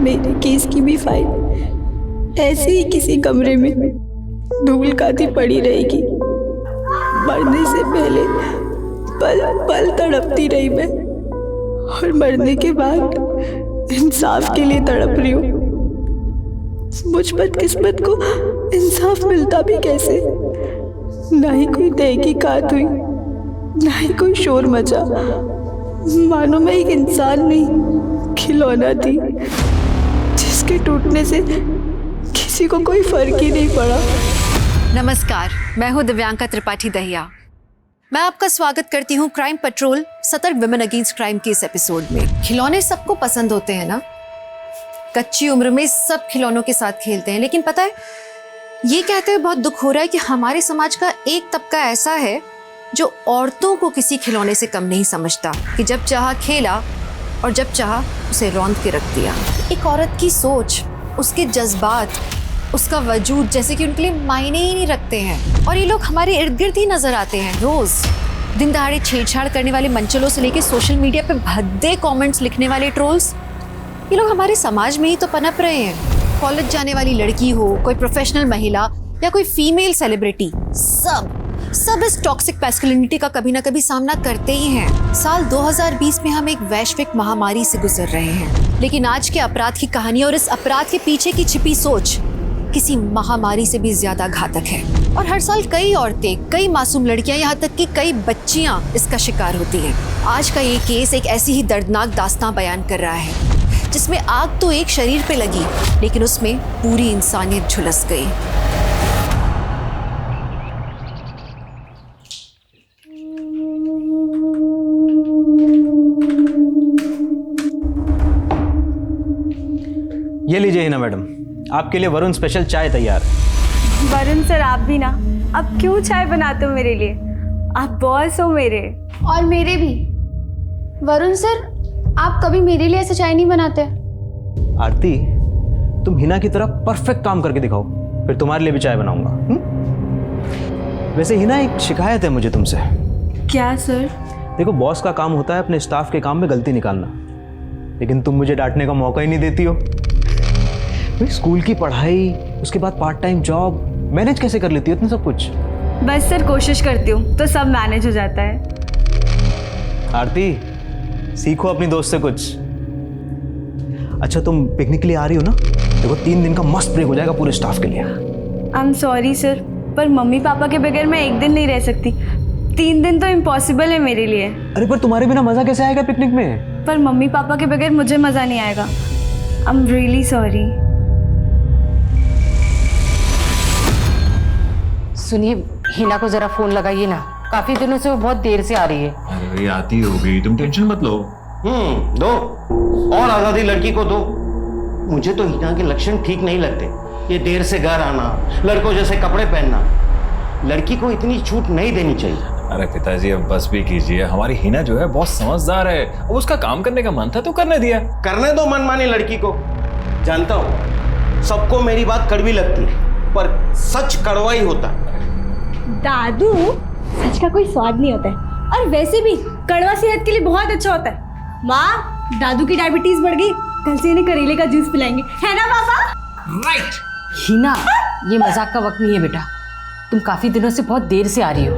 मेरे केस की भी फाइल ऐसे ही किसी कमरे में धूल खाती पड़ी रहेगी। मरने से पहले पल पल तड़पती रही मैं, और मरने के बाद इंसाफ के लिए तड़प रही हूँ। मुझ बदकिस्मत को इंसाफ मिलता भी कैसे? ना ही कोई तहकीकात हुई, ना ही कोई शोर मचा। मानो मैं एक इंसान नहीं, खिलौना थी जिसके टूटने से किसी को कोई फर्क ही नहीं पड़ा। नमस्कार, मैं हूं दिव्यांका त्रिपाठी दहिया। मैं आपका स्वागत करती हूं क्राइम पेट्रोल सतर्क विमेन अगेंस्ट क्राइम के इस एपिसोड में। खिलौने सबको पसंद होते हैं ना, कच्ची उम्र में सब खिलौनों के साथ खेलते हैं, लेकिन पता है ये कहते हुए बहुत दुख हो रहा है कि हमारे समाज का एक तबका ऐसा है जो औरतों को किसी खिलौने से कम नहीं समझता, कि जब चाहा खेला और जब चाहा उसे रौंद के रख दिया। एक औरत की सोच, उसके जज्बात, उसका वजूद जैसे कि उनके लिए मायने ही नहीं रखते हैं। और ये लोग हमारे इर्द गिर्द ही नजर आते हैं रोज। दिन दहाड़े छेड़छाड़ करने वाले मंचलों से लेके सोशल मीडिया पे भद्दे कमेंट्स लिखने वाले ट्रोल्स, ये लोग हमारे समाज में ही तो पनप रहे हैं। कॉलेज जाने वाली लड़की हो, कोई प्रोफेशनल महिला या कोई फीमेल सेलिब्रिटी, सब इस टॉक्सिक मैस्कुलिनिटी का कभी ना कभी सामना करते ही हैं। साल 2020 में हम एक वैश्विक महामारी से गुजर रहे हैं, लेकिन आज के अपराध की कहानी और इस अपराध के पीछे की छिपी सोच किसी महामारी से भी ज्यादा घातक है। और हर साल कई औरतें, कई मासूम लड़कियां, यहाँ तक कि कई बच्चियां इसका शिकार होती हैं। आज का ये केस एक ऐसी ही दर्दनाक दास्तां बयान कर रहा है जिसमें आग तो एक शरीर पे लगी, लेकिन उसमें पूरी इंसानियत झुलस गई। ये लीजिए हिना मैडम, आपके लिए वरुण स्पेशल चाय तैयार। वरुण सर, आप भी ना, अब क्यों चाय बनाते हो मेरे लिए? आप बॉस हो मेरे। और मेरे भी। वरुण सर, आप कभी मेरे लिए ऐसे चाय नहीं बनाते। आरती, तुम हिना की तरह परफेक्ट काम करके दिखाओ, फिर तुम्हारे लिए भी चाय बनाऊंगा। वैसे हिना, एक शिकायत है मुझे तुमसे। क्या सर? देखो, बॉस का काम होता है अपने स्टाफ के काम में गलती निकालना, लेकिन तुम मुझे डांटने का मौका ही नहीं देती हो। भाई, स्कूल की पढ़ाई, उसके बाद पार्ट टाइम जॉब, मैनेज कैसे कर लेती हो इतना सब कुछ? बस सर, कोशिश करती हूँ तो सब मैनेज हो जाता है। आरती, सीखो अपनी दोस्त से कुछ। अच्छा, तुम पिकनिक के लिए आ रही हो ना? देखो, 3 दिन का मस्त ब्रेक हो जाएगा पूरे स्टाफ के लिए। आई एम सॉरी सर, पर मम्मी पापा के बगैर मैं एक दिन नहीं रह सकती। 3 दिन तो इम्पॉसिबल है मेरे लिए। अरे, पर तुम्हारे बिना मजा कैसे आएगा पिकनिक में? पर मम्मी पापा के बगैर मुझे मज़ा नहीं आएगा। I am really sorry. सुनिए, हिना को जरा फोन लगाइए ना, काफी दिनों से वो बहुत देर से आ रही है। अरे आती होगी, तुम टेंशन मत लो। दो और आजादी लड़की को दो। मुझे तो हिना के लक्षण ठीक नहीं लगते। ये देर से घर आना, लड़कों जैसे कपड़े पहनना, लड़की को इतनी छूट नहीं देनी चाहिए। अरे पिताजी, अब बस भी कीजिए। हमारी हिना जो है बहुत समझदार है, अब उसका काम करने का मन था तो करने दिया। करने दो मनमानी लड़की को। जानता हूँ सबको मेरी बात कड़वी लगती है, पर सच कड़वा ही होता है। दादू, सच का कोई स्वाद नहीं होता है, और वैसे भी कड़वा सेहत के लिए बहुत अच्छा होता है। माँ, दादू की डायबिटीज बढ़ गई, कल से इन्हें करेले का जूस पिलाएंगे, है ना पापा? राइट। हिना, ये मजाक का वक्त नहीं है बेटा, तुम काफी दिनों से बहुत देर से आ रही हो।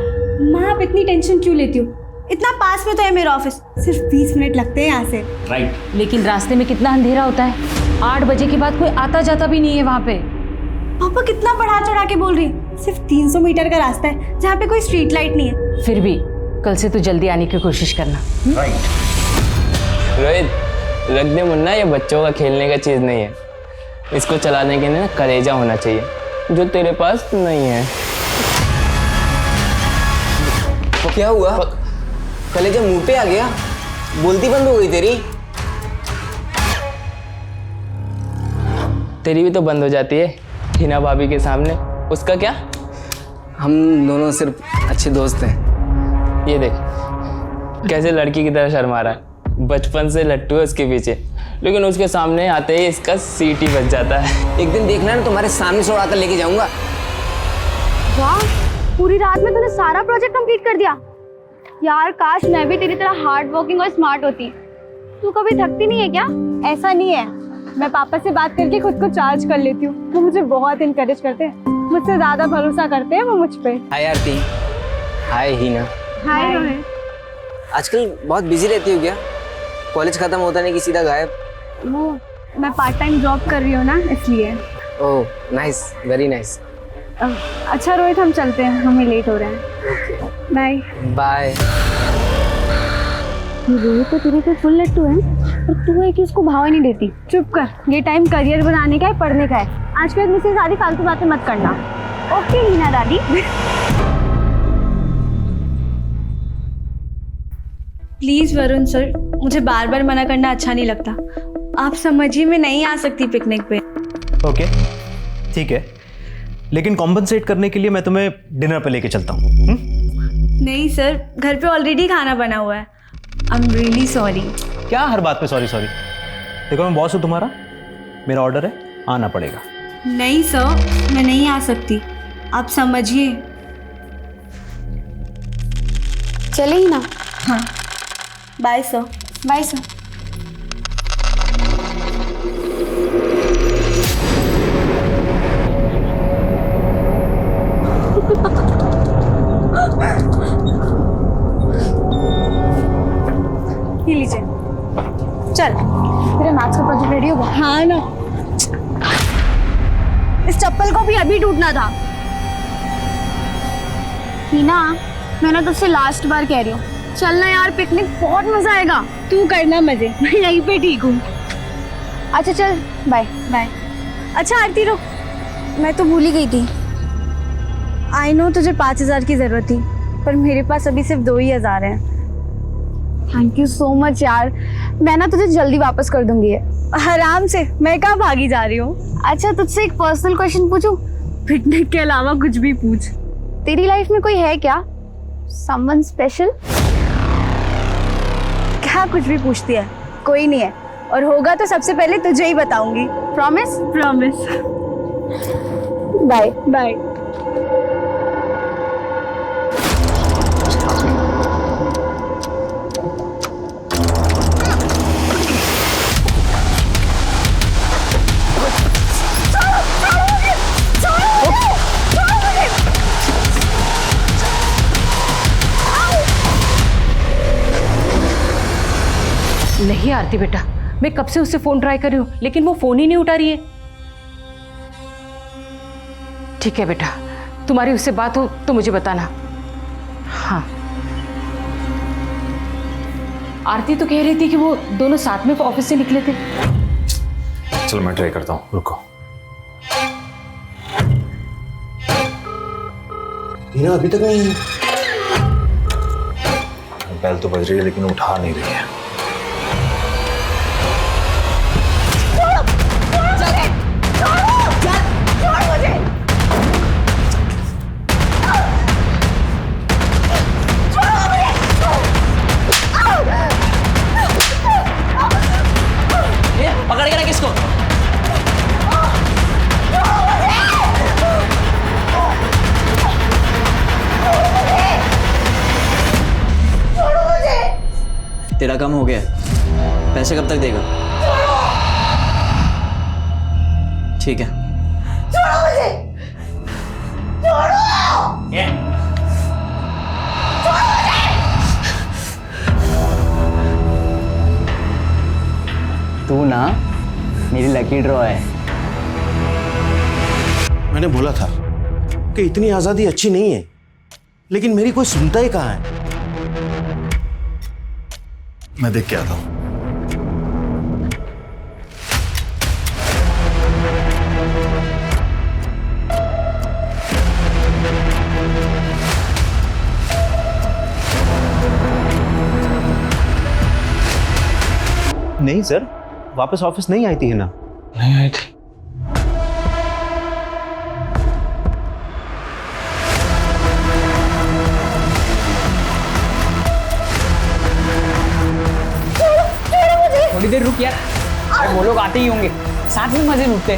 माँ, आप इतनी टेंशन क्यों लेती हो? इतना पास में तो है मेरा ऑफिस, सिर्फ 20 मिनट लगते हैं यहाँ से। राइट। लेकिन रास्ते में कितना अंधेरा होता है, 8 बजे के बाद कोई आता जाता भी नहीं है वहाँ पे। पापा कितना बढ़ा चढ़ा के बोल रही है, सिर्फ 300 मीटर का रास्ता है जहाँ पे कोई स्ट्रीट लाइट नहीं है। फिर भी कल से तो जल्दी आने की कोशिश करना। राइट। रोहित, रख दे मुन्ना, ये बच्चों का खेलने का चीज़ नहीं है। इसको चलाने के लिए ना कलेजा होना चाहिए, जो तेरे पास नहीं है। तो क्या हुआ? कलेजा मुंह पे आ गया? बोलती बंद हो गई तेरी? तेरी भी तो बंद हो जाती है हिना भाभी के सामने, उसका क्या? हम दोनों सिर्फ अच्छे दोस्त हैं। ये देख कैसे लड़की की तरह शर्मा रहा है। बचपन से लट्टू है उसके पीछे, लेकिन उसके सामने आते ही इसका सीट ही बच जाता है। एक दिन देखना ना, तुम्हारे सामने से उड़ाकर लेके जाऊंगा। वाह, पूरी रात में तूने सारा प्रोजेक्ट कंप्लीट कर दिया। यार, काश मैं भी तेरी तरह हार्ड वर्किंग और स्मार्ट होती। तू कभी थकती नहीं है क्या? ऐसा नहीं है, मैं पापा से बात करके खुद को चार्ज कर लेती हूँ। वो मुझे बहुत इनकरेज करते हैं, मुझसे ज़्यादा भरोसा करते हैं वो मुझ पे। हाय आरती। हाय हीना। हाय रोहित। आजकल बहुत बिजी रहती हो क्या? कॉलेज खत्म होता नहीं कि सीधा गायब? वो मैं पार्ट टाइम जॉब कर रही हूँ ना, इसलिए। Oh nice, very nice. अच्छा रोहित, हम चलते हैं, हमें लेट हो रहे हैं। Bye bye. रोहित तो तेरे पे फुल लट्टू है और तू है कि उसको भाव ही नहीं देती। चुप कर, ये टाइम करियर बनाने का है, पढ़ने का है। आज के बाद मुझसे सारी फालतू बातें मत करना। ओके हीना दादी। प्लीज वरुण सर, मुझे बार बार मना करना अच्छा नहीं लगता। आप समझिए, मैं नहीं आ सकती पिकनिक पे। ओके ठीक है, लेकिन कॉम्पनसेट करने के लिए मैं तुम्हें डिनर पे लेके चलता हूँ। नहीं सर, घर पे ऑलरेडी खाना बना हुआ है। I am really sorry. क्या हर बात पे सॉरी सॉरी? देखो मैं बॉस हूँ तुम्हारा, मेरा ऑर्डर है, आना पड़ेगा। नहीं सर, मैं नहीं आ सकती, आप समझिए। चले ही ना। हाँ बाय सर। Bye sir. ये लीजिए। चल, तेरे मैथ्स का प्रोजेक्ट रेडी हो गया? हाँ ना, इस चप्पल को भी अभी टूटना था। हीना, मैंने तुझसे लास्ट बार कह रही हूँ, चलना यार, पिकनिक बहुत मजा आएगा। तू करना मजे, मैं यहीं पे ठीक हूँ। अच्छा चल, बाय बाय। अच्छा आरती रुक, मैं तो भूल ही गई थी। आई नो तुझे 5,000 की जरूरत थी, पर मेरे पास अभी सिर्फ 2,000 हैं। थैंक यू सो मच यार, मैं ना तुझे जल्दी वापस कर दूंगी। आराम से, मैं कहाँ भागी जा रही हूँ। अच्छा तुझसे एक पर्सनल क्वेश्चन पूछूं? पिकनिक के अलावा कुछ भी पूछ। तेरी लाइफ में कोई है क्या, समवन स्पेशल? क्या कुछ भी पूछती है? कोई नहीं है, और होगा तो सबसे पहले तुझे ही बताऊंगी। प्रॉमिस? प्रॉमिस। Bye bye. नहीं आरती बेटा, मैं कब से उससे फोन ट्राई कर रही हूँ लेकिन वो फोन ही नहीं उठा रही है। ठीक है बेटा, तुम्हारी उससे बात हो तो मुझे बताना। हाँ, आरती तो कह रही थी कि वो दोनों साथ में ऑफिस से निकले थे। चलो मैं ट्राई करता हूँ, रुको। हीना अभी तक नहीं। बेल तो बज रही है लेकिन उठा नहीं रही है। पकड़ के रख इसको। तेरा काम हो गया, पैसे कब तक देगा? ठीक है। छोड़ो मुझे, छोड़ो। तू ना मेरी लकी ड्रॉ है। मैंने बोला था कि इतनी आजादी अच्छी नहीं है, लेकिन मेरी कोई सुनता ही कहाँ है। मैं देख के आता हूं। नहीं सर, वापस ऑफिस नहीं आई थी हिना। नहीं आई थी। थोड़ी देर रुक यार, अरे वो लोग आते ही होंगे, साथ में मजे लूटते।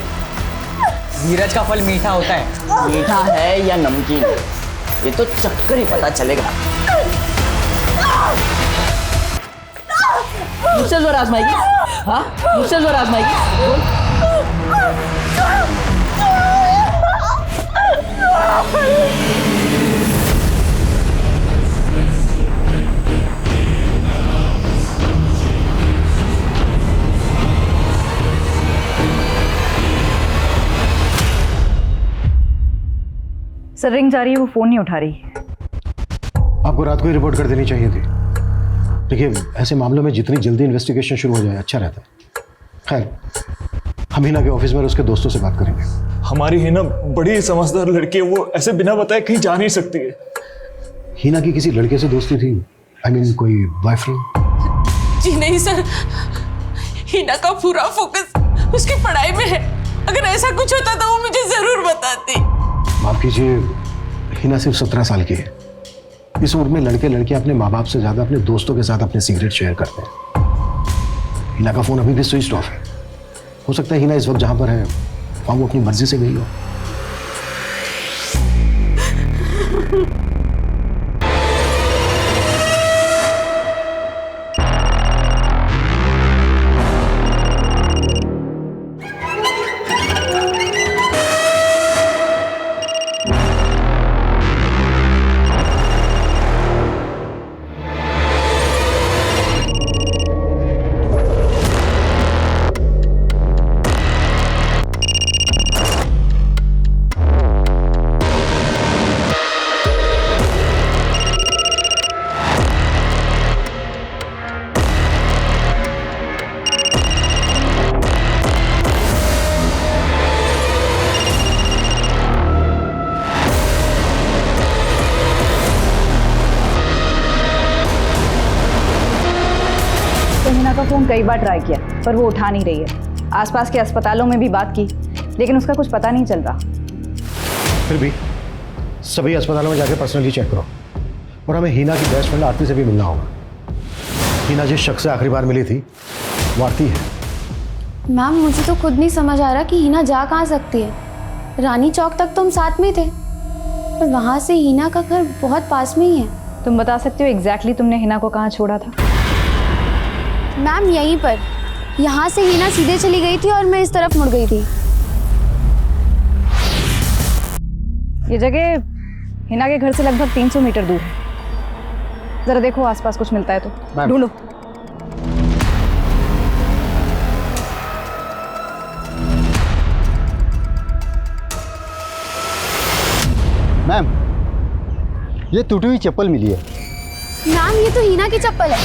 धीरज का फल मीठा होता है। मीठा है या नमकीन, ये तो चक्कर ही पता चलेगा। मुझसे जोर आजमाएगी? हाँ, मुझसे जोर आजमाएगी? बोल। सर रिंग जा रही है, वो फोन नहीं उठा रही। आपको रात को ही रिपोर्ट कर देनी चाहिए थी। देखिए, ऐसे मामलों में जितनी जल्दी इन्वेस्टिगेशन शुरू हो जाए अच्छा रहता है। खैर, हम हिना के ऑफिस में और उसके दोस्तों से बात करेंगे। हमारी हिना बड़ी समझदार लड़की है, वो ऐसे बिना बताए कहीं जा नहीं सकती है। हिना की किसी लड़के से दोस्ती थी? I mean, कोई बॉयफ्रेंड? जी नहीं सर, हिना का पूरा फोकस उसकी पढ़ाई में है। अगर ऐसा कुछ होता तो वो मुझे जरूर बताती। माफ कीजिए, हिना सिर्फ 17 साल की है। इस उम्र में लड़के लड़कियां अपने माँ बाप से ज्यादा अपने दोस्तों के साथ अपने सीक्रेट शेयर करते हैं। हिना का फोन अभी भी स्विच ऑफ है। हो सकता है हिना इस वक्त जहां पर है वहां वो अपनी मर्जी से गई हो। फोन कई बार ट्राई किया पर वो उठा नहीं रही है। आसपास के अस्पतालों में भी बात की लेकिन उसका कुछ पता नहीं चल रहा। फिर भी सभी अस्पतालों में जाके पर्सनली चेक करो और हमें हिना की बेस्ट फ्रेंड आरती से भी मिलना होगा। हिना जिस शख्स से आखिरी बार मिली थी वो आरती है। मैम मुझे तो खुद नहीं समझ आ रहा कि हिना जा कहाँ सकती है। रानी चौक तक तो हम साथ में थे पर वहाँ से हिना का घर बहुत पास में ही है। तुम बता सकते हो एग्जैक्टली तुमने हिना को कहाँ छोड़ा था? मैम यहीं पर। यहाँ से हिना सीधे चली गई थी और मैं इस तरफ मुड़ गई थी। ये जगह हिना के घर से लगभग 300 मीटर दूर है। जरा देखो आसपास कुछ मिलता है तो ढूंढो। मैम ये टूटी हुई चप्पल मिली है। मैम ये तो हिना की चप्पल है,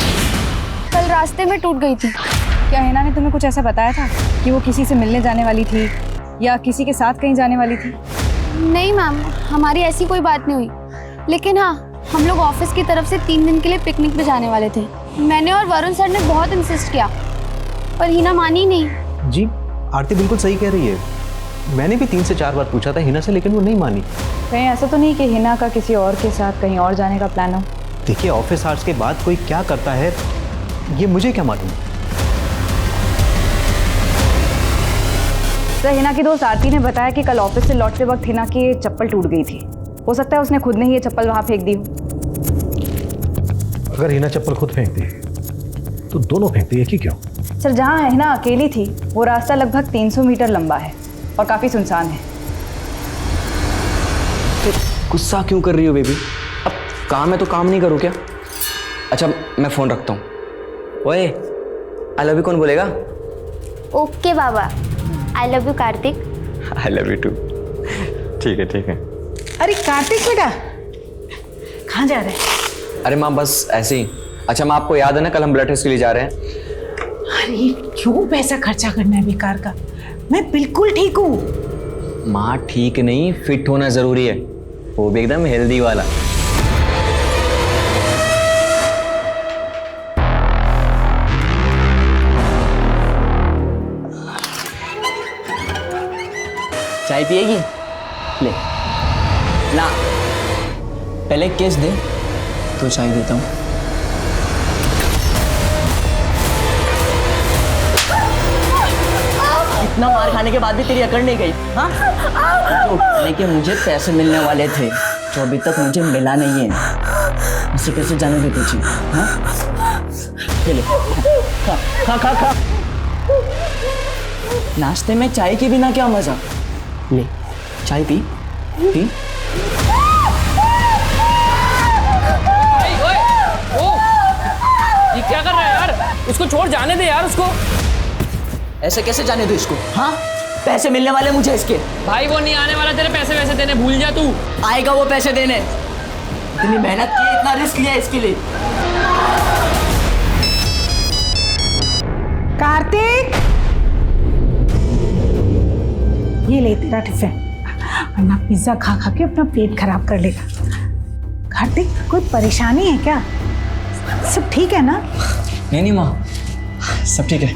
कल रास्ते में टूट गई थी। क्या हिना ने तुम्हें कुछ ऐसा बताया था कि वो किसी से मिलने जाने वाली थी या किसी के साथ कहीं जाने वाली थी? नहीं मैम, हमारी ऐसी कोई बात नहीं हुई। लेकिन हाँ, हम लोग ऑफिस की तरफ से 3 दिन के लिए पिकनिक पे जाने वाले थे। मैंने और वरुण सर ने बहुत इंसिस्ट किया पर हिना मानी नहीं। जी आरती बिल्कुल सही कह रही है। मैंने भी 3 से 4 बार पूछा था हिना से लेकिन वो नहीं मानी। कहीं ऐसा तो नहीं कि हिना का किसी और के साथ कहीं और जाने का प्लान हो? देखिए ऑफिस आवर्स के बाद कोई क्या करता है ये मुझे क्या मालूम। सर हिना की दोस्त आरती ने बताया कि कल ऑफिस से लौटते वक्त हिना की चप्पल टूट गई थी। हो सकता है उसने खुद ने ही ये चप्पल वहां फेंक दी हो। अगर हिना चप्पल खुद फेंकती तो दोनों फेंकती है कि क्यों? सर जहां हिना अकेली थी वो रास्ता लगभग 300 मीटर लंबा है और काफी सुनसान है। तो गुस्सा क्यों कर रही हो बेबी? अब काम है तो काम नहीं करूँ क्या? अच्छा मैं फोन रखता हूँ। ओए आई लव यू कौन बोलेगा? ओके बाबा, I love you Kartik. I love you too. ठीक है ठीक है। अरे कार्तिक बेटा कहाँ जा रहे हैं? अरे माँ बस ऐसे ही। अच्छा माँ आपको याद है ना कल हम ब्लड टेस्ट के लिए जा रहे हैं? अरे क्यों पैसा खर्चा करना है बेकार का? मैं बिल्कुल ठीक हूँ। माँ ठीक नहीं, फिट होना जरूरी है, वो भी एकदम हेल्दी वाला। चाय पिएगी? ले ना, पहले केस दे तो चाय देता हूँ। इतना मार खाने के बाद भी तेरी अकड़ नहीं गई? हाँ, जो खाने के मुझे पैसे मिलने वाले थे जो अभी तक मुझे मिला नहीं है, उसे कैसे जाने दे तुझे? हाँ, ले ले। खा खा खा खा। नाश्ते में चाय के बिना क्या मजा। ले चाय पी पी। ये क्या कर रहा है यार? उसको छोड़, जाने दे यार उसको। ऐसे कैसे जाने दो इसको? हाँ, पैसे मिलने वाले मुझे इसके। भाई वो नहीं आने वाला तेरे पैसे वैसे देने, भूल जा तू। आएगा वो पैसे देने। इतनी मेहनत की, इतना रिस्क लिया इसके लिए। कार्तिक, ये ले तेरा टिफिन, वरना पिज्जा खा खा के अपना पेट खराब कर लेगा। कार्तिक, कोई परेशानी है क्या? सब ठीक है ना? नहीं माँ, सब ठीक है।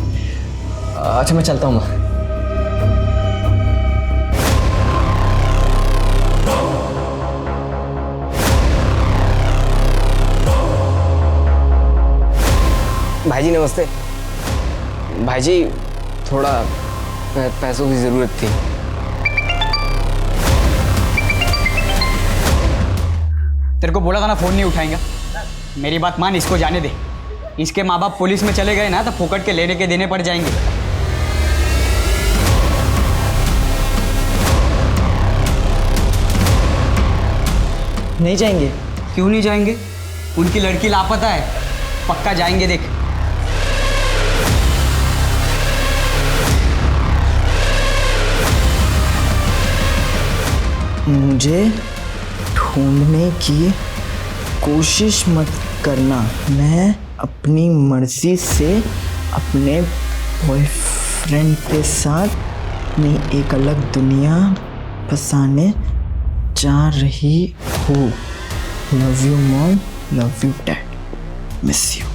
अच्छा मैं चलता हूँ माँ। भाईजी नमस्ते। भाईजी थोड़ा पैसों की ज़रूरत थी। तेरे को बोला था ना फोन नहीं उठाएगा। मेरी बात मान, इसको जाने दे। इसके माँ बाप पुलिस में चले गए ना तो फोकट के लेने के देने पड़ जाएंगे। नहीं जाएंगे? क्यों नहीं जाएंगे? उनकी लड़की लापता है, पक्का जाएंगे देख। मुझे ढूंढने की कोशिश मत करना। मैं अपनी मर्जी से अपने बॉयफ्रेंड के साथ अपनी एक अलग दुनिया बसाने जा रही हूँ। Love you mom, love you dad, miss you.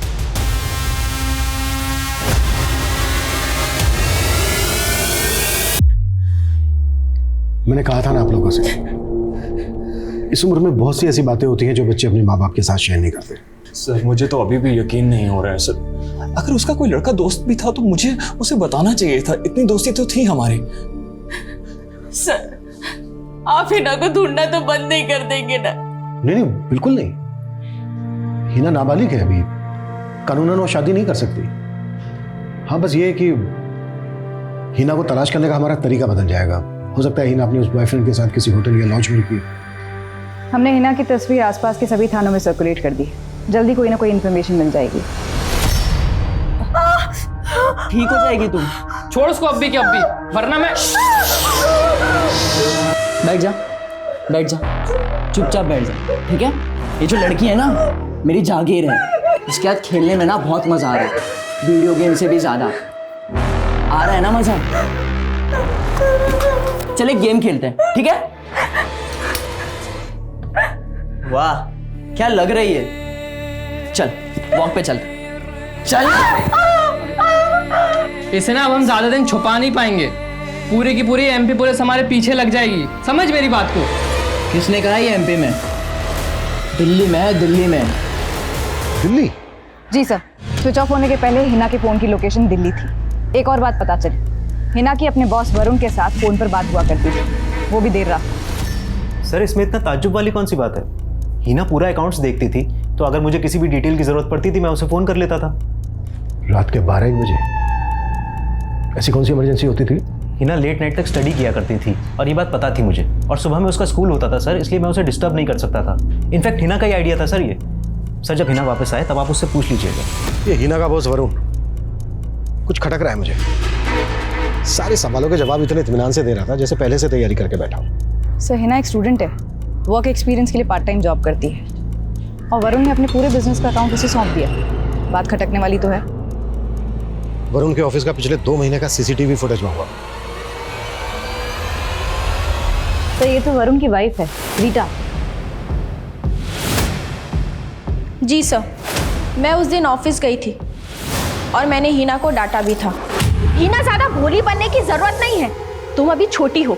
मैंने कहा था ना आप लोगों से, इस उम्र में बहुत सी ऐसी बातें होती हैं जो बच्चे अपने माँ बाप के साथ शेयर नहीं करते। सर मुझे तो अभी भी यकीन नहीं हो रहा है सर। अगर उसका कोई लड़का दोस्त भी था तो मुझे उसे बताना चाहिए था। इतनी दोस्ती तो थी हमारी। सर आप हिना को ढूंढना तो बंद नहीं कर देंगे ना? नहीं नहीं, बिल्कुल नहीं। हिना नाबालिग है अभी, कानूनन वो शादी नहीं कर सकती। हाँ बस ये है कि हिना को तलाश करने का हमारा तरीका बदल जाएगा। हो सकता है हिना अपने उस बॉयफ्रेंड के साथ किसी होटल या लॉज में रुकी। हमने हिना की तस्वीर आसपास के सभी थानों में सर्कुलेट कर दी। जल्दी कोई ना कोई इन्फॉर्मेशन मिल जाएगी। ठीक हो जाएगी तुम। छोड़ उसको अभी के अभी, वरना मैं। बैठ जा, बैठ जा, चुपचाप बैठ जा, ठीक है? ये जो लड़की है ना, मेरी जागीर है। इसके साथ खेलने में ना बहुत मजा आ रहा है, वीडियो गेम से भी ज्यादा आ रहा है ना मजा। चले गेम खेलते हैं, ठीक है? वाह क्या लग रही है। चल वॉक पे चल, चल। इसे ना अब हम ज्यादा दिन छुपा नहीं पाएंगे। पूरी की पूरी एमपी पुलिस हमारे पीछे लग जाएगी, समझ मेरी बात को। किसने कहा ये एमपी में? दिल्ली में है, दिल्ली में। दिल्ली? जी सर, स्विच ऑफ होने के पहले हिना के फ़ोन की लोकेशन दिल्ली थी। एक और बात पता चली, हिना की अपने बॉस वरुण के साथ फ़ोन पर बात हुआ करती थी, वो भी देर रात। सर इसमें इतना ताज्जुब वाली कौन सी बात है? हिना पूरा अकाउंट्स देखती थी, तो अगर मुझे किसी भी डिटेल की जरूरत पड़ती थी मैं उसे फ़ोन कर लेता था। रात के 12-1 बजे? ऐसी कौन सी इमरजेंसी होती थी? हिना लेट नाइट तक स्टडी किया करती थी और ये बात पता थी मुझे, और सुबह में उसका स्कूल होता था सर, इसलिए मैं उसे डिस्टर्ब नहीं कर सकता था। इनफैक्ट हिना का ही आइडिया था सर ये। सर जब हिना वापस आए तब आप उससे पूछ लीजिएगा। ये हिना का बॉस वरुण कुछ खटक रहा है मुझे। सारे सवालों के जवाब इतने इत्मीनान से दे रहा था जैसे पहले से तैयारी करके बैठा हूँ। सर हिना एक स्टूडेंट है, वर्क एक्सपीरियंस के लिए पार्ट टाइम जॉब करती है, और वरुण ने अपने पूरे बिजनेस का अकाउंट उसे सौंप दिया। बात खटकने वाली तो है। वरुण के ऑफिस का पिछले 2 महीने का सीसीटीवी फुटेज मंगवा। तो ये तो वरुण की वाइफ है, रीटा। जी सर, मैं उस दिन ऑफिस गई थी और मैंने हिना को डांटा भी था। हिना ज्यादा भोली बनने की जरूरत नहीं है, तुम अभी छोटी हो।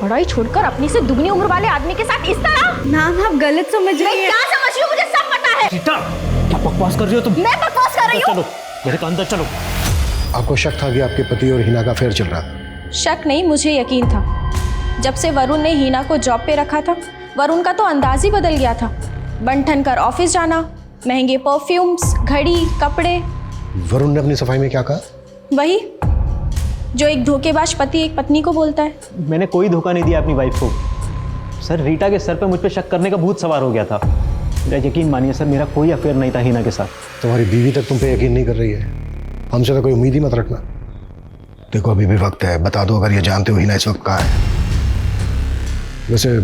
पढ़ाई छोड़कर अपनी से दुगनी उम्र वाले आदमी के साथ इस तरह। मैम आप गलत समझ रही हैं। मैं क्या समझ रही हूँ मुझे सब पता है। रीटा, क्या बकवास कर रही हो तुम? मैं बकवास कर रही हूँ? चलो मेरे अंदर चलो। आपको शक था कि आपके पति और हिना का अफेयर चल रहा था? शक नहीं, मुझे यकीन था। जब से वरुण ने हिना को जॉब पे रखा था, वरुण का तो अंदाज ही बदल गया था। बन ठन कर ऑफिस जाना, महंगे परफ्यूम्स, घड़ी, कपड़े, वरुण ने अपनी सफाई में क्या कहा? वही जो एक धोखेबाज पति एक पत्नी को बोलता है। मैंने कोई धोखा नहीं दिया अपनी वाइफ को सर। रीटा के सर पे मुझ पे शक करने का भूत सवार हो गया था। मेरा यकीन मानिए सर, मेरा कोई अफेयर नहीं था हिना के साथ। तुम्हारी बीवी तक तुम पे यकीन नहीं कर रही है, हमसे तो कोई उम्मीद ही मत रखना। देखो अभी भी वक्त है, बता दो अगर ये जानते हो हिना इस वक्त कहाँ है। वैसे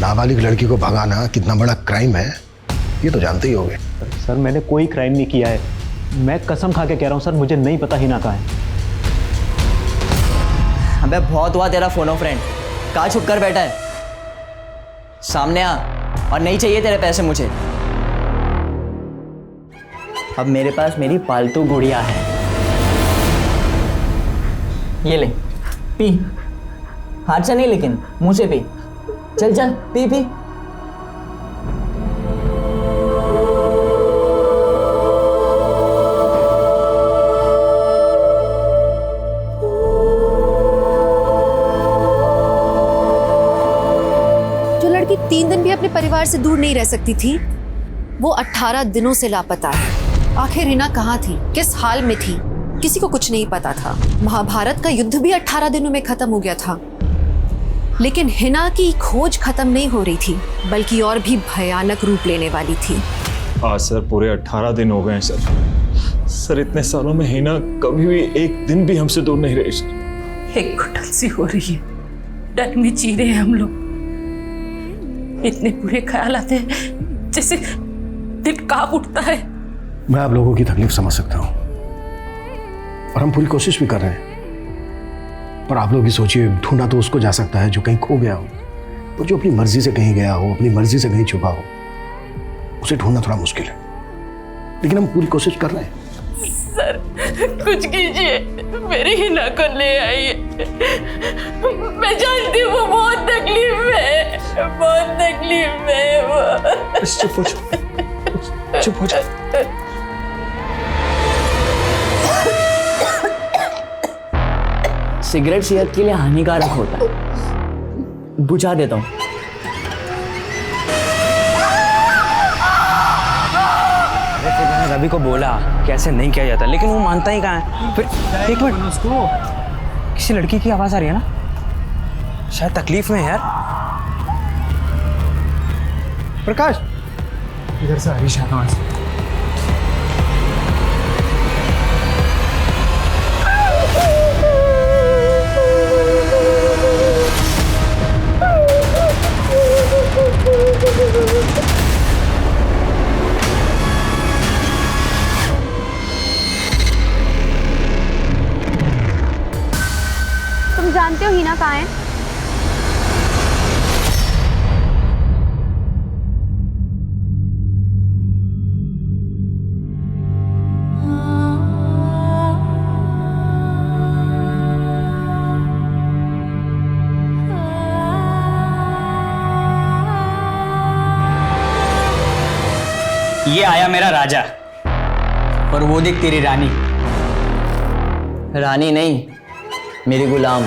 नाबालिग लड़की को भगाना कितना बड़ा क्राइम है ये तो जानते ही होगे। सर मैंने कोई क्राइम नहीं किया है, मैं कसम खा के कह रहा हूँ सर, मुझे नहीं पता हिना कहाँ है। अबे बहुत हुआ तेरा फोनो फ्रेंड, कहाँ छुप कर बैठा है? सामने आ, और नहीं चाहिए तेरे पैसे मुझे। अब मेरे पास मेरी पालतू गुड़िया है, ये ले पी। हाथ से नहीं लेकिन मुंह से पी। चल चल पी पी। जो लड़की 3 दिन भी अपने परिवार से दूर नहीं रह सकती थी, वो 18 दिनों से लापता है। आखिर हिना कहाँ थी, किस हाल में थी, किसी को कुछ नहीं पता था। महाभारत का युद्ध भी 18 दिनों में खत्म हो गया था, लेकिन हिना की खोज खत्म नहीं हो रही थी, बल्कि और भी भयानक रूप लेने वाली थी। आज सर पूरे 18 दिन हो गए हैं सर। सर इतने सालों में हिना कभी भी एक दिन भी हमसे दूर नहीं रही सर। एक घुटन सी हो रही है, डर में जी रहे हैं हम लोग। इतने बुरे ख्याल आते हैं जैसे दिल कांप उठता है। मैं आप लोगों की तकलीफ समझ सकता हूँ और हम पूरी कोशिश भी कर रहे हैं, पर आप लोग भी सोचिए, ढूंढा तो उसको जा सकता है जो कहीं खो गया हो, और जो अपनी मर्जी से कहीं गया हो, अपनी मर्जी से कहीं छुपा हो, उसे ढूंढना थोड़ा मुश्किल है, लेकिन हम पूरी कोशिश कर रहे हैं। सर कुछ कीजिए, मेरी हिना को ले आइए। मैं जानती हूँ वो बहुत तकलीफ में, बहुत तकलीफ में वो। चुप हो जाओ, चुप हो जाओ। सिगरेट सेहत के लिए हानिकारक होता है, बुझा देता हूँ। मैंने रवि को बोला कैसे नहीं किया जाता, लेकिन वो मानता ही कहाँ है। फिर एक मिनट, उसको किसी लड़की की आवाज आ रही है ना, शायद तकलीफ में है यार। प्रकाश इधर से हरीश आवाज। तुम जानते हो हिना कहाँ है? ये आया मेरा राजा, और वो देख तेरी रानी। रानी नहीं, मेरी गुलाम।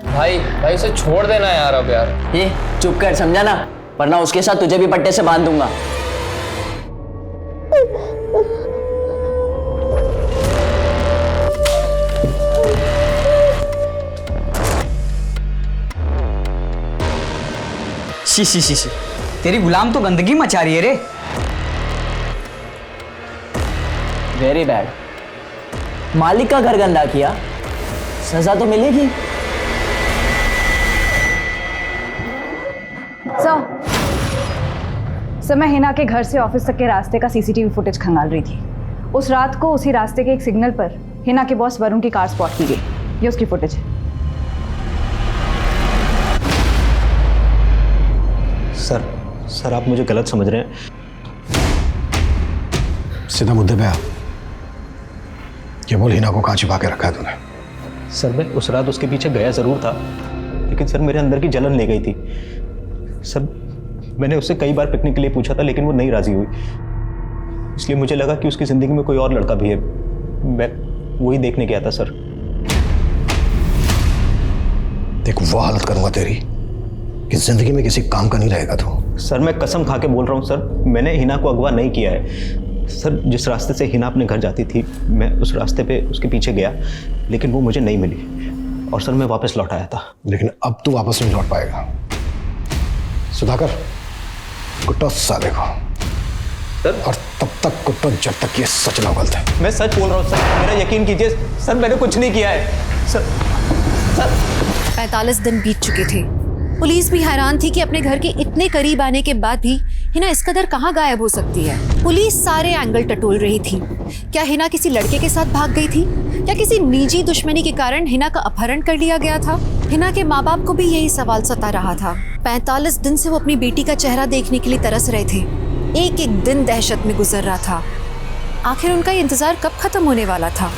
भाई भाई उसे छोड़ देना यार अब यार। ये चुप कर, समझा ना, वरना उसके साथ तुझे भी पट्टे से बांध दूंगा। शी शी शी शी, तेरी गुलाम तो गंदगी मचा रही है रे। Very bad. मालिक का घर गंदा किया, सजा तो मिलेगी। सर मैं हिना के घर से ऑफिस तक के रास्ते का सीसीटीवी फुटेज खंगाल रही थी। उस रात को उसी रास्ते के एक सिग्नल पर हिना के बॉस वरुण की कार स्पॉट की गई। ये उसकी फुटेज है। सर आप मुझे गलत समझ रहे हैं। सीधा मुद्दे पे आ। ये बोल हिना को कहाँ छिपा के रखा है तूने? सर मैं उस रात उसके पीछे गया जरूर था, लेकिन सर मेरे अंदर की जलन ले गई थी। सर मैंने उससे कई बार पिकनिक के लिए पूछा था, लेकिन वो नहीं राजी हुई। इसलिए मुझे लगा कि उसकी जिंदगी में कोई और लड़का भी है। मैं वही देखने गया था सर। देख वो हालत करूंगा तेरी कि जिंदगी में किसी काम का नहीं रहेगा तू। सर मैं कसम खा के बोल रहा हूँ सर, मैंने हिना को अगवा नहीं किया है। सर जिस रास्ते से हिना अपने घर जाती थी मैं उस रास्ते पे उसके पीछे गया, लेकिन वो मुझे नहीं मिली और सर मैं वापस लौट आया था। लेकिन अब तू वापस नहीं लौट पाएगा सुधाकर, कुट्टो साले को सर। और तब तक कुट्टो जब तक ये सच ना उगलते। मैं सच बोल रहा हूँ सर, मेरा यकीन कीजिए सर, मैंने कुछ नहीं किया है सर। 45 दिन बीत चुके थे। पुलिस भी हैरान थी कि अपने घर के इतने करीब आने के बाद भी हिना इस कदर कहाँ गायब हो सकती है। पुलिस सारे एंगल टटोल रही थी। क्या हिना किसी लड़के के साथ भाग गई थी? क्या किसी निजी दुश्मनी के कारण हिना का अपहरण कर लिया गया था? हिना के माँ बाप को भी यही सवाल सता रहा था। 45 दिन से वो अपनी बेटी का चेहरा देखने के लिए तरस रहे थे। एक एक दिन दहशत में गुजर रहा था। आखिर उनका ये इंतजार कब खत्म होने वाला था?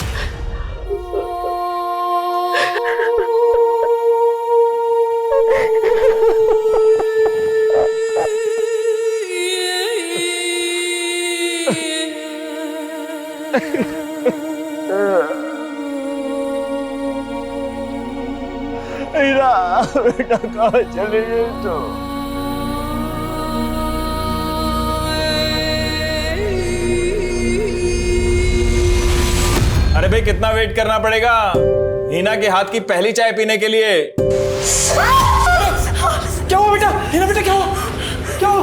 बेटा कहाँ चले गए तो? अरे भाई कितना वेट करना पड़ेगा हिना के हाथ की पहली चाय पीने के लिए? क्या हुआ बेटा? हिना बेटा क्या हुआ? क्या हुआ?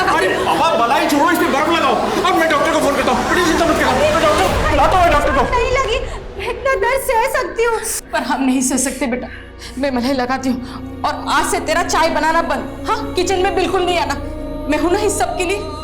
अरे पापा मलाई छोड़ो, इसमें बर्फ लगाओ। अब मैं डॉक्टर को फोन करता हूँ। बेटी चिंता मत करो, मैं डॉक्टर बुलाता हूँ डॉक्टर को। नहीं लगी, मैं इतना दर्द सह सकती हूँ। पर हम नहीं सह सकते बेटा, मैं मलाई लगाती हूँ और आज से तेरा चाय बनाना बंद। हाँ, किचन में बिल्कुल नहीं आना, मैं हूं ना इस सब के लिए।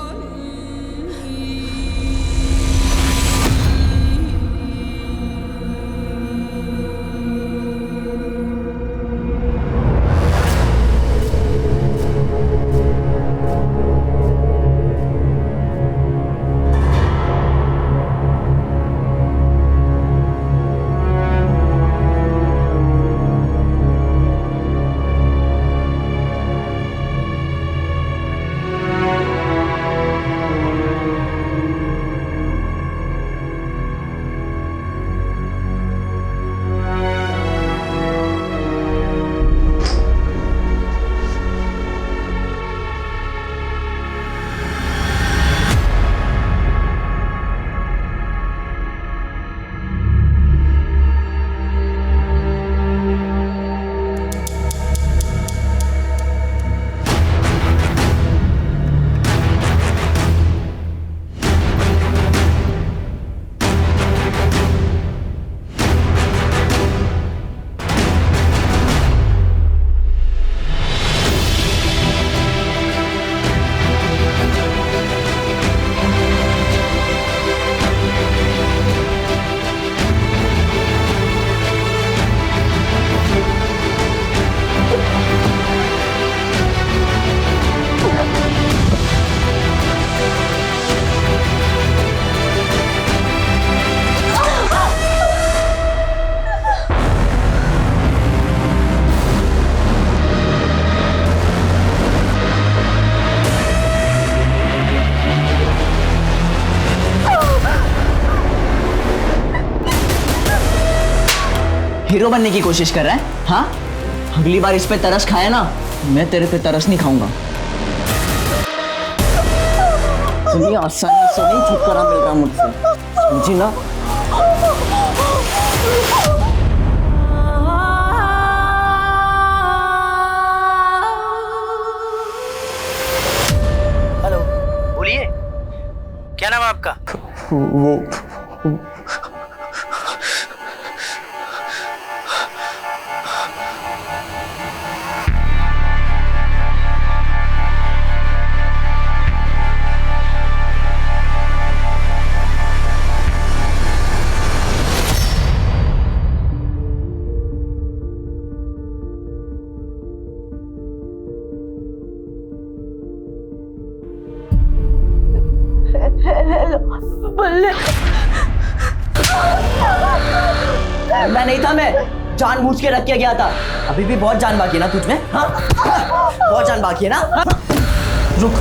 हीरो बनने की कोशिश कर रहा है? हाँ, अगली बार इस पे तरस खाया ना, मैं तेरे पे तरस नहीं खाऊंगा। इतनी आसानी से नहीं छुटकारा मिल रहा मुझसे, समझी ना? हेलो, बोलिए, क्या नाम है आपका? वो मैं नहीं था, मैं जानबूझ के रख के गया था। अभी भी बहुत जान बाकी है ना तुझ में? हाँ, बहुत जान बाकी है ना? हाँ? रुक।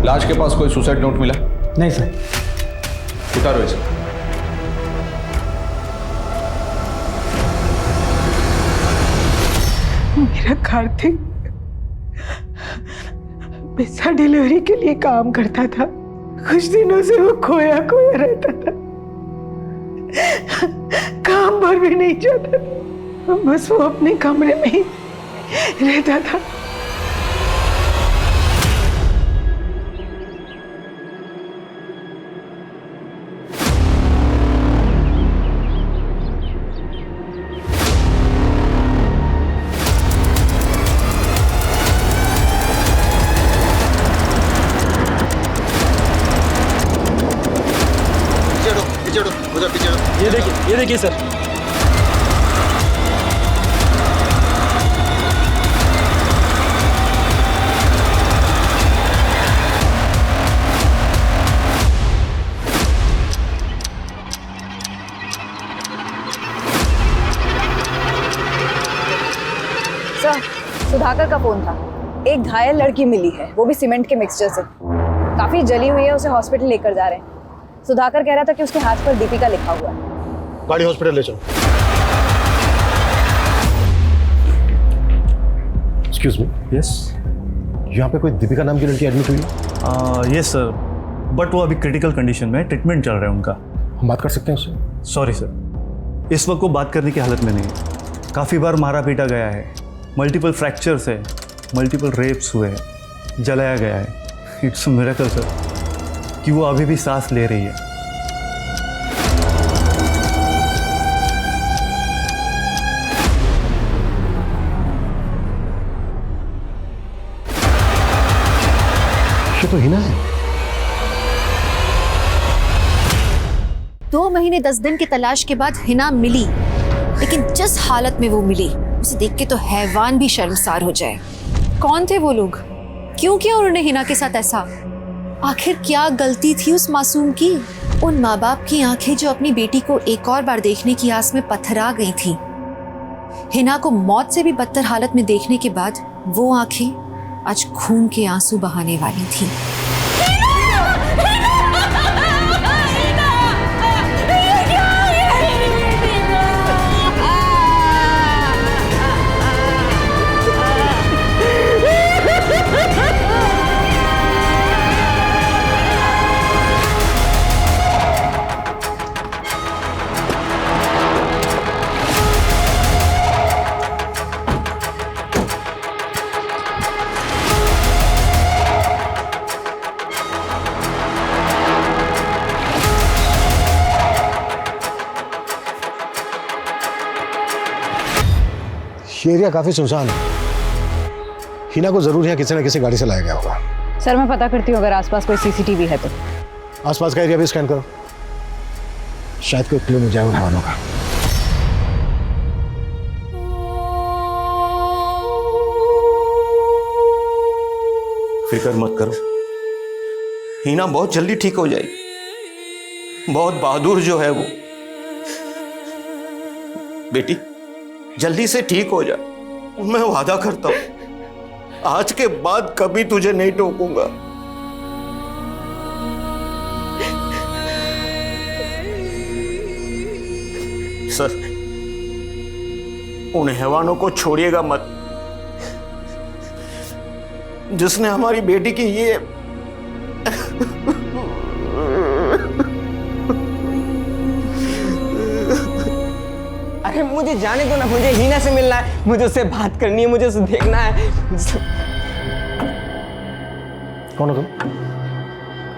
लाश के पास कोई सुसाइड नोट मिला? नहीं सर। उतारो इसे। मेरा कार्तिक पिज्जा डिलीवरी के लिए काम करता था। कुछ दिनों से वो खोया खोया रहता था, काम पर भी नहीं जाता था, बस वो अपने कमरे में ही रहता था। ये देखिए सर। सर, सुधाकर का फोन था। एक घायल लड़की मिली है, वो भी सीमेंट के मिक्सचर से। काफी जली हुई है, उसे हॉस्पिटल लेकर जा रहे हैं। सुधाकर कह रहा था कि उसके हाथ पर दीपिका लिखा हुआ है। गाड़ी हॉस्पिटल ले चलो। Excuse me. यस। यहाँ पे कोई दीपिका नाम की लड़की एडमिट हुई है? यस सर, बट वो अभी क्रिटिकल कंडीशन में, ट्रीटमेंट चल रहा है उनका। हम बात कर सकते हैं उससे? सॉरी सर, इस वक्त वो बात करने की हालत में नहीं है। काफ़ी बार मारा पीटा गया है, मल्टीपल फ्रैक्चर्स है, मल्टीपल रेप्स हुए हैं, जलाया गया है। इट्स अ मिरेकल सर कि वो अभी भी सांस ले रही है। ये तो हिना है। 2 महीने 10 दिन की तलाश के बाद हिना मिली, लेकिन जिस हालत में वो मिली उसे देख के तो हैवान भी शर्मसार हो जाए। कौन थे वो लोग? क्यों किया उन्होंने हिना के साथ ऐसा? आखिर क्या गलती थी उस मासूम की? उन माँ बाप की आंखें जो अपनी बेटी को एक और बार देखने की आस में पथरा गई थी। हिना को मौत से भी बदतर हालत में देखने के बाद वो आंखें आज खून के आंसू बहाने वाली थी। ये एरिया काफी सुनसान है। हिना को जरूर यहाँ किसी न किसी गाड़ी से लाया गया होगा। सर, मैं पता करती हूँ अगर आसपास कोई सीसीटीवी है तो। आसपास का एरिया भी स्कैन करो, शायद कोई क्लू मिल जाए उन वालों का। फिक्र मत करो, हिना बहुत जल्दी ठीक हो जाएगी। बहुत बहादुर जो है वो। बेटी जल्दी से ठीक हो जा, मैं वादा करता हूं आज के बाद कभी तुझे नहीं टोकूंगा। सर, उन हैवानों को छोड़िएगा मत जिसने हमारी बेटी की ये अरे मुझे जाने दो ना, मुझे हीना से मिलना है, मुझे उससे बात करनी है, मुझे उसे देखना है। कौन हो तुम?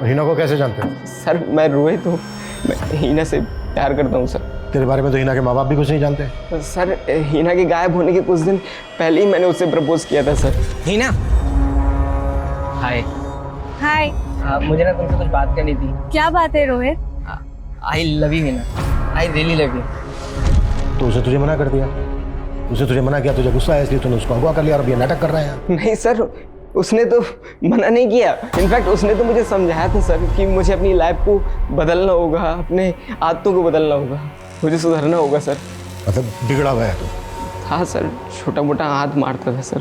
और हिना को कैसे जानते हो? सर, मैं रोहित हूँ, मैं हीना से प्यार करता हूँ सर। तेरे बारे में तो हिना के माँ बाप भी कुछ नहीं जानते। सर, हिना के गायब होने के कुछ दिन पहले ही मैंने उससे प्रपोज किया था सर। हिना, हाय। हाय। मुझे ना तुमसे कुछ बात करनी थी। क्या बात है रोहित? आई love you Hina, I really love you. तो उसे तुझे मना कर दिया? उसे तुझे मना किया, तुझे गुस्सा आया इसलिए तूने उसको अगवा कर लिया और अब ये नाटक कर रहा है? नहीं सर, उसने तो मना नहीं किया। इनफैक्ट उसने तो मुझे समझाया था सर कि मुझे अपनी लाइफ को बदलना होगा, अपने आदतों को बदलना होगा। मुझे सुधरना होगा सर। मतलब बिगड़ा हुआ है तू? हाँ सर, छोटा मोटा हाथ मारता था सर,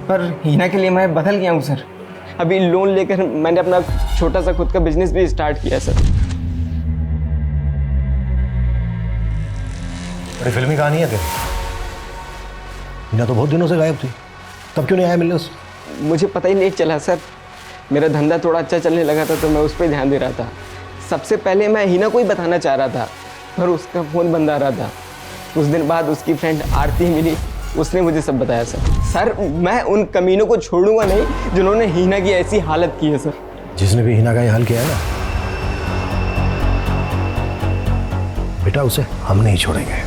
पर हीना के लिए मैं बदल गया हूँ सर। अभी लोन लेकर मैंने अपना छोटा सा खुद का बिजनेस भी स्टार्ट किया सर। बड़ी फिल्मी कहानी है तेरी। हीना तो बहुत दिनों से गायब थी, तब क्यों नहीं आया मिलने उससे? मुझे पता ही नहीं चला सर, मेरा धंधा थोड़ा अच्छा चलने लगा था तो मैं उस पर ध्यान दे रहा था। सबसे पहले मैं हीना को ही बताना चाह रहा था, पर उसका फ़ोन बंद आ रहा था। कुछ दिन बाद उसकी फ्रेंड आरती मिली, उसने मुझे सब बताया सर। सर मैं उन कमीनों को छोड़ूंगा नहीं जिन्होंने हीना की ऐसी हालत की है सर। जिसने भी हीना का ये हाल किया है ना बेटा, उसे हम नहीं छोड़ेंगे।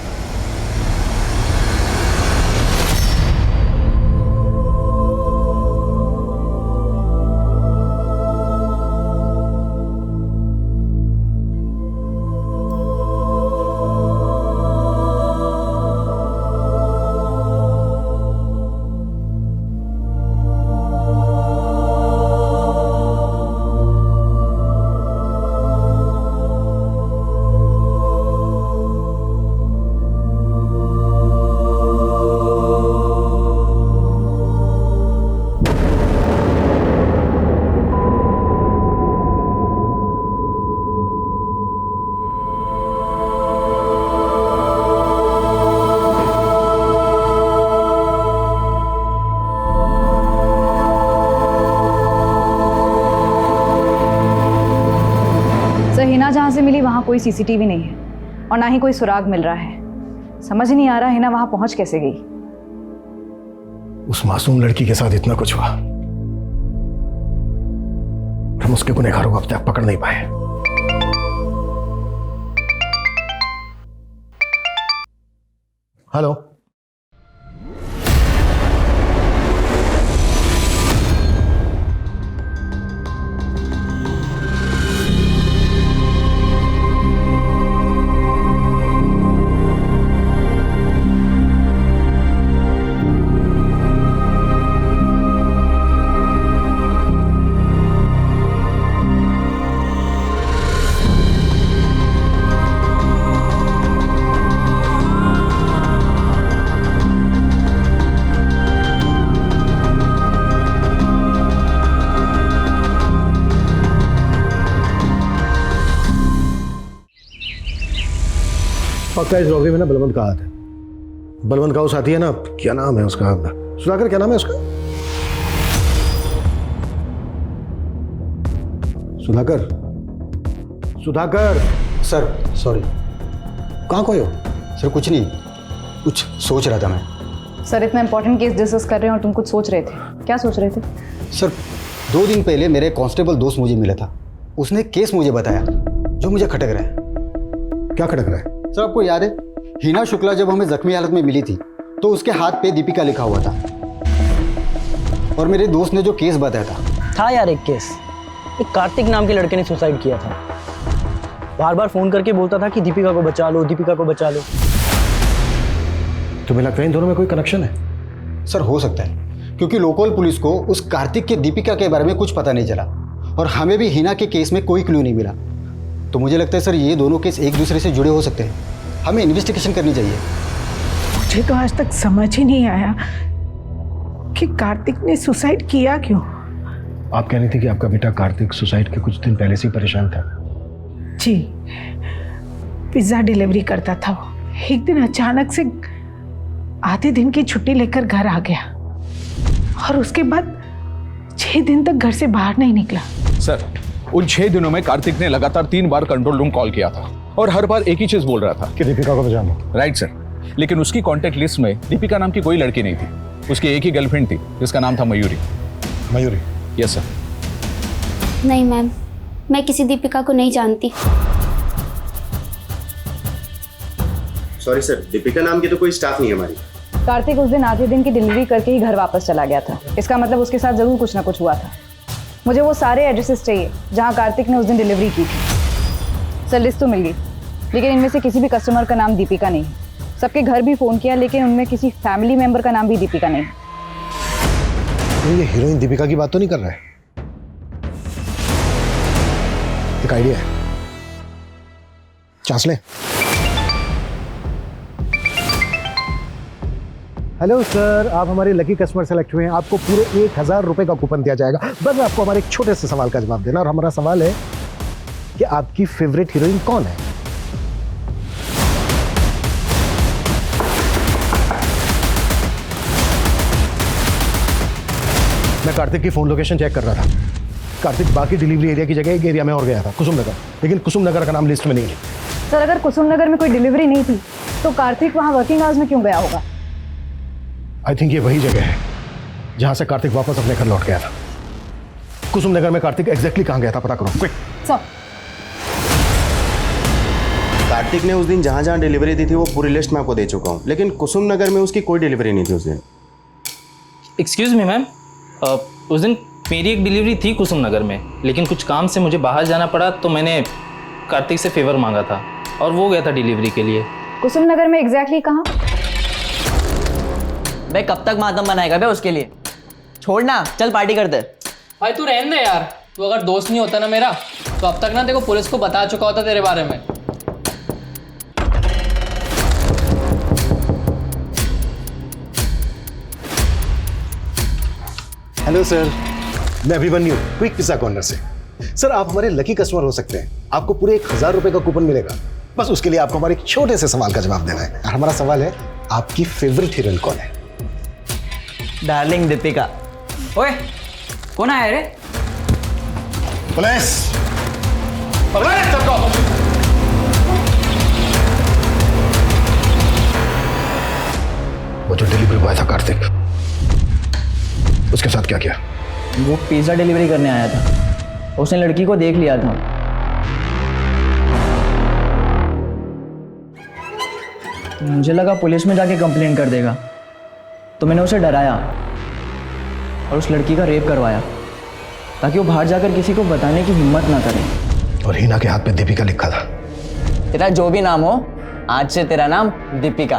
हिना जहाँ से मिली वहाँ कोई सीसीटीवी नहीं है और ना ही कोई सुराग मिल रहा है। समझ नहीं आ रहा हिना वहाँ पहुँच कैसे गई। उस मासूम लड़की के साथ इतना कुछ हुआ, हम उसके गुनहगारों को अब तक पकड़ नहीं पाए। हेलो, पक्का इस रॉबरी में ना बलवंत का हाथ है। बलवंत का वो साथी है ना, क्या नाम है उसका, सुधाकर, क्या नाम है उसका? सुधाकर, सुधाकर। Sir sorry. कहाँ खोए हो? सर कुछ नहीं, कुछ सोच रहा था मैं। सर इतना इंपॉर्टेंट केस डिस्कस कर रहे हैं और तुम कुछ सोच रहे थे, क्या सोच रहे थे? सर 2 दिन पहले मेरे कांस्टेबल दोस्त मुझे मिला था, उसने केस मुझे बताया जो मुझे खटक रहा है। क्या खटक रहा है? सर आपको याद है हीना शुक्ला जब हमें जख्मी हालत में मिली थी तो उसके हाथ पे दीपिका लिखा हुआ था, और मेरे दोस्त ने जो केस बताया था यार एक केस, एक कार्तिक नाम के लड़के ने सुसाइड किया था। बार बार फोन करके बोलता था कि दीपिका को बचा लो, दीपिका को बचा लो। तुम्हें लगता है इन दोनों में कोई कनेक्शन है? सर हो सकता है, क्योंकि लोकल पुलिस को उस कार्तिक के दीपिका के बारे में कुछ पता नहीं चला और हमें भी हीना के केस में कोई क्लू नहीं मिला। तो मुझे लगता है सर ये दोनों केस एक दूसरे से जुड़े हो सकते हैं, हमें इन्वेस्टिगेशन करनी चाहिए। मुझे तो आज तक समझ ही नहीं आया कि कार्तिक ने सुसाइड किया क्यों। आप कह रही थी कि आपका बेटा कार्तिक सुसाइड के कुछ दिन पहले से ही परेशान था। जी, पिज्ज़ा डिलीवरी करता था वो। एक दिन अचानक से आधे दिन की छुट्टी लेकर घर आ गया और उसके बाद 6 दिन तक घर से बाहर नहीं निकला। सर उन 6 दिनों में कार्तिक ने लगातार 3 बार कंट्रोल रूम कॉल किया था और हर बार एक ही चीज बोल रहा था कि दीपिका को बचाना। राइट सर, लेकिन उसकी कांटेक्ट लिस्ट में दीपिका नाम की कोई लड़की नहीं थी। उसकी एक ही गर्लफ्रेंड थी जिसका नाम था मयूरी। मयूरी? Yes sir. नहीं मैम, मैं किसी दीपिका को नहीं जानती। सॉरी सर, दीपिका नाम की तो कोई स्टाफ नहीं है हमारी। कार्तिक उस दिन आधे दिन की डिलीवरी करके ही घर वापस चला गया था, इसका मतलब उसके साथ जरूर कुछ ना कुछ हुआ था। मुझे वो सारे एड्रेसेस चाहिए जहाँ कार्तिक ने उस दिन डिलीवरी की थी। सर लिस्ट तो मिल गई, लेकिन इनमें से किसी भी कस्टमर का नाम दीपिका नहीं। सबके घर भी फ़ोन किया, लेकिन उनमें किसी फैमिली मेंबर का नाम भी दीपिका नहीं। ये हीरोइन दीपिका की बात तो नहीं कर रहा है? एक आइडिया है, चांस ले। हेलो सर, आप हमारे लकी कस्टमर सेलेक्ट हुए हैं। आपको पूरे 1000 रुपए का कूपन दिया जाएगा। बस आपको हमारे एक छोटे से सवाल का जवाब देना, और हमारा सवाल है कि आपकी फेवरेट हीरोइन कौन है? मैं कार्तिक की फोन लोकेशन चेक कर रहा था। कार्तिक बाकी डिलीवरी एरिया की जगह एक एरिया में और गया था, कुसुम नगर, लेकिन कुसुम नगर का नाम लिस्ट में नहीं है। सर अगर कुसुम नगर में कोई डिलीवरी नहीं थी तो कार्तिक वहाँ वर्किंग आवर्स में क्यों गया होगा? आई थिंक ये वही जगह है जहां से कार्तिक वापस अपने घर लौट गया था। कुसुम नगर में कार्तिक एग्जैक्टली कहां गया था, पता करो क्विक। सर कार्तिक ने उस दिन जहां जहां डिलीवरी दी थी वो पूरी लिस्ट मैं आपको दे चुका हूं, लेकिन कुसुम नगर में उसकी कोई डिलीवरी नहीं थी उस दिन। एक्सक्यूज़ मी मैम, उस दिन मेरी एक डिलीवरी थी कुसुम नगर में, लेकिन कुछ काम से मुझे बाहर जाना पड़ा तो मैंने कार्तिक से फेवर मांगा था और वो गया था डिलीवरी के लिए। कुसुम नगर में एग्जैक्टली कहाँ? बे कब तक मातम बनाएगा बे उसके लिए? छोड़ना, चल पार्टी करते। भाई तू रहने दे यार, तू अगर दोस्त नहीं होता ना मेरा तो अब तक ना देखो पुलिस को बता चुका होता तेरे बारे में। हेलो सर, मैं अभिमन्यु, क्विक पिज्जा कॉर्नर से। सर आप हमारे लकी कस्टमर हो सकते हैं। आपको पूरे 1000 रुपए का कूपन मिलेगा। बस उसके लिए आपको हमारे एक छोटे से सवाल का जवाब देना है। और हमारा सवाल है, आपकी फेवरेट हीरोइन कौन है? डार्लिंग दीपिका। ओए कौन आया रे? पुलिस! वो जो डिलीवरी बॉय था कार्तिक, उसके साथ क्या किया? वो पिज़्ज़ा डिलीवरी करने आया था, उसने लड़की को देख लिया था। मुझे लगा पुलिस में जाके कंप्लेन कर देगा, तो मैंने उसे डराया और उस लड़की का रेप करवाया ताकि वो बाहर जाकर किसी को बताने की हिम्मत ना करे। और हिना के हाथ पे दीपिका लिखा था। तेरा जो भी नाम हो, आज से तेरा नाम दीपिका।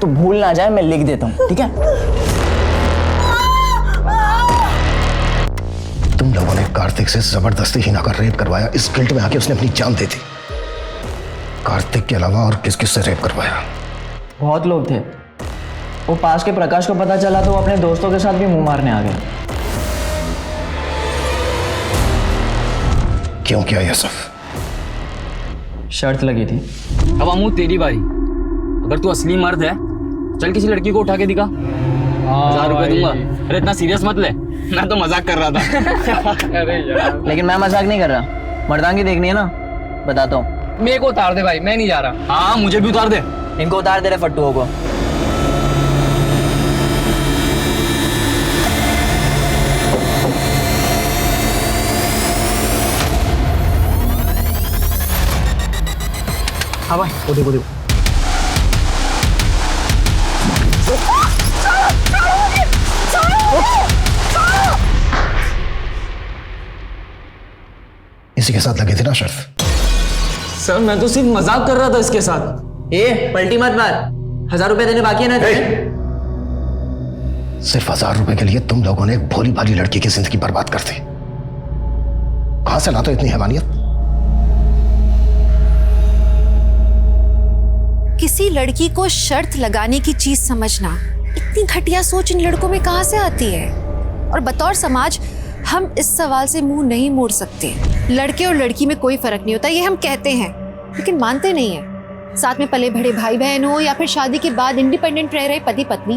तो भूल ना जाए, मैं लिख देता हूँ, ठीक है? तुम लोगों ने कार्तिक से जबरदस्ती हिना का रेप करवाया। इस गिल्ट में आके उसने अपनी जान दे दी। कार्तिक के अलावा और किस किस से रेप करवाया? बहुत लोग थे। वो पास के प्रकाश को पता चला तो वो अपने दोस्तों के साथ भी मुंह मारने आ गया। क्यों किया ये सब? शर्त लगी थी। अब अमू तेरी बारी। अगर तू असली मर्द है चल किसी लड़की को उठा के दिखा, 1000 रुपए दूंगा। अरे इतना सीरियस मत ले, मैं तो मजाक कर रहा था। अरे यार। लेकिन मैं मजाक नहीं कर रहा, मर्दांगी देखनी है ना, बताता हूँ। मेरे को उतार दे भाई, मैं नहीं जा रहा। हाँ मुझे भी उतार दे। इनको उतार दे रहे फट्टुओं को। हाँ भाई, वो देखो देखो। इसी के साथ लगे थे ना शर्त? सर मैं तो सिर्फ मजाक कर रहा था इसके साथ। ए पलटी मत मार, 1000 रुपए देने बाकी है ना? सिर्फ 1000 रुपए के लिए तुम लोगों ने एक भोली भाली लड़की की जिंदगी बर्बाद कर दी। कहां से लाते हो इतनी हैवानियत? किसी लड़की को शर्त लगाने की चीज समझना, इतनी घटिया सोच इन लड़कों में कहां से आती है? और बतौर समाज हम इस सवाल से मुंह नहीं मोड़ सकते। लड़के और लड़की में कोई फर्क नहीं होता, ये हम कहते हैं लेकिन मानते नहीं है। साथ में पले बड़े भाई बहन हो या फिर शादी के बाद इंडिपेंडेंट रह रहे पति पत्नी,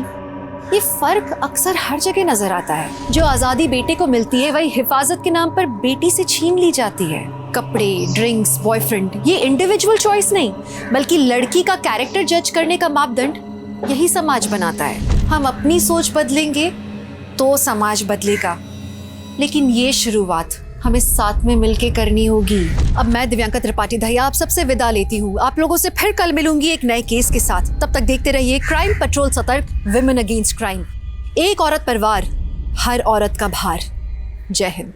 ये फर्क अक्सर हर जगह नजर आता है। जो आजादी बेटे को मिलती है वही हिफाजत के नाम पर बेटी से छीन ली जाती है। कपड़े, ड्रिंक्स, बॉयफ्रेंड, ये इंडिविजुअल चॉइस नहीं बल्कि लड़की का कैरेक्टर जज करने का मापदंड यही समाज बनाता है। हम अपनी सोच बदलेंगे तो समाज बदलेगा, लेकिन ये शुरुआत हमें साथ में मिलके करनी होगी। अब मैं दिव्यांका त्रिपाठी दहिया आप सबसे विदा लेती हूँ। आप लोगों से फिर कल मिलूंगी एक नए केस के साथ। तब तक देखते रहिए क्राइम पेट्रोल सतर्क, विमेन अगेंस्ट क्राइम। एक औरत पर वार, हर औरत का भार। जय हिंद।